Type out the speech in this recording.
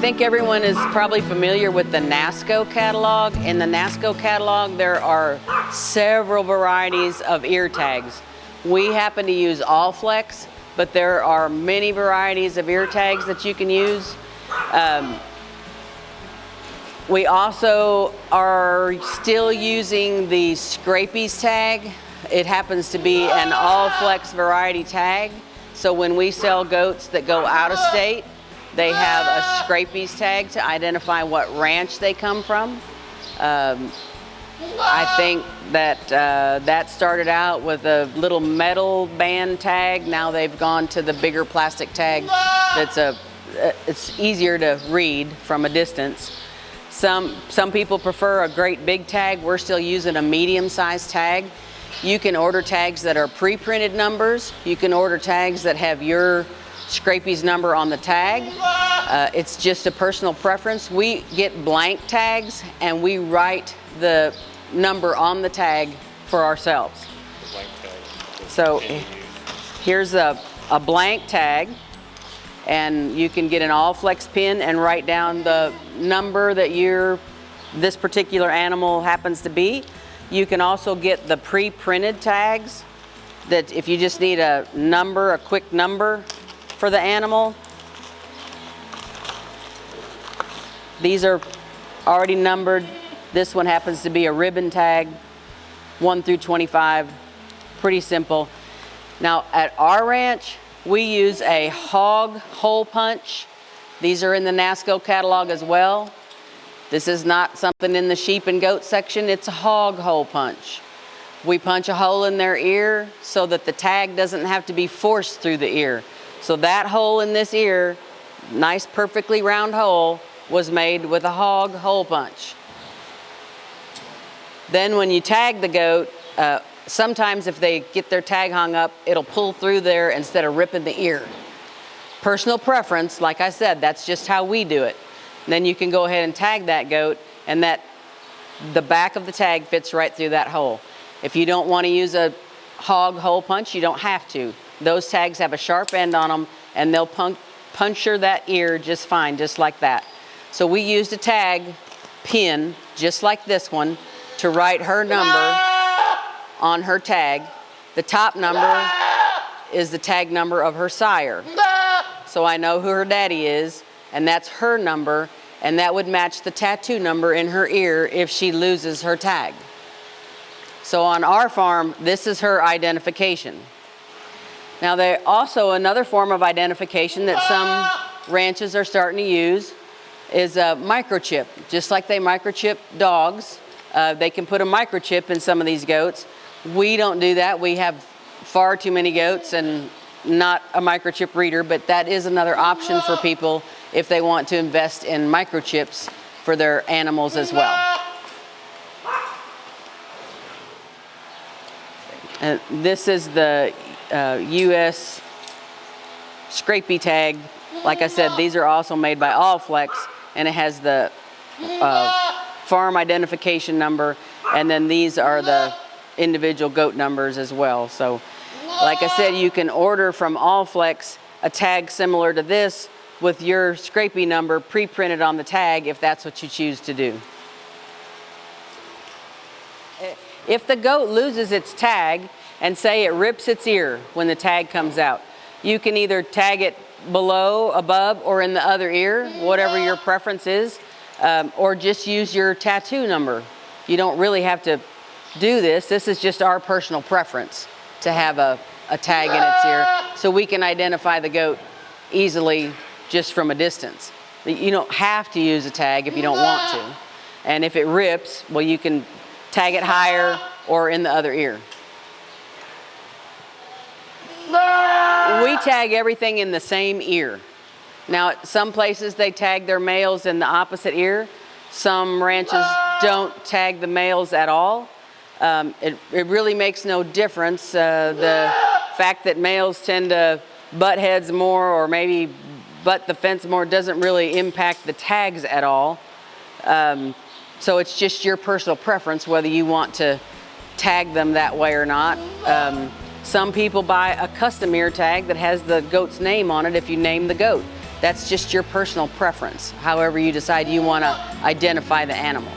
think everyone is probably familiar with the NASCO catalog. In the NASCO catalog, there are several varieties of ear tags. We happen to use All Flex, but there are many varieties of ear tags that you can use. We also are still using the Scrapies tag. It happens to be an All Flex variety tag. So when we sell goats that go out of state, they have a Scrapies tag to identify what ranch they come from. I think that that started out with a little metal band tag. Now they've gone to the bigger plastic tag it's easier to read from a distance. Some people prefer a great big tag. We're still using a medium-sized tag. You can order tags that are pre-printed numbers. You can order tags that have your Scrapies number on the tag. It's just a personal preference. We get blank tags and we write the number on the tag for ourselves. The blank tag. So here's a blank tag, and you can get an All Flex pin and write down the number that this particular animal happens to be. You can also get the pre-printed tags that if you just need a number, a quick number for the animal. These are already numbered. This one happens to be a ribbon tag, 1 through 25, pretty simple. Now at our ranch, we use a hog hole punch. These are in the NASCO catalog as well. This is not something in the sheep and goat section, it's a hog hole punch. We punch a hole in their ear so that the tag doesn't have to be forced through the ear. So that hole in this ear, nice perfectly round hole, was made with a hog hole punch. Then when you tag the goat, sometimes if they get their tag hung up, it'll pull through there instead of ripping the ear. Personal preference, like I said, that's just how we do it. Then you can go ahead and tag that goat, and the back of the tag fits right through that hole. If you don't want to use a hog hole punch, you don't have to. Those tags have a sharp end on them, and they'll puncture that ear just fine, just like that. So we used a tag pin, just like this one, to write her number on her tag. The top number is the tag number of her sire. So I know who her daddy is, and that's her number, and that would match the tattoo number in her ear if she loses her tag. So on our farm, this is her identification. Now there also another form of identification that some ranches are starting to use is a microchip. Just like they microchip dogs, they can put a microchip in some of these goats. We don't do that. We have far too many goats and not a microchip reader, but that is another option for people if they want to invest in microchips for their animals as well. This is the US Scrapie tag. Like I said, these are also made by All Flex, and it has the farm identification number, and then these are the individual goat numbers as well. So like I said, you can order from All Flex a tag similar to this with your Scrapie number pre-printed on the tag if that's what you choose to do. If the goat loses its tag and say it rips its ear when the tag comes out, you can either tag it below, above, or in the other ear, whatever your preference is, or just use your tattoo number. You don't really have to do this. This is just our personal preference to have a tag in its ear so we can identify the goat easily just from a distance. You don't have to use a tag if you don't want to. And if it rips, well, you can tag it higher or in the other ear. We tag everything in the same ear. Now, some places they tag their males in the opposite ear. Some ranches don't tag the males at all. It really makes no difference. The fact that males tend to butt heads more or maybe butt the fence more doesn't really impact the tags at all. So it's just your personal preference whether you want to tag them that way or not. Some people buy a custom ear tag that has the goat's name on it if you name the goat. That's just your personal preference, however you decide you want to identify the animal.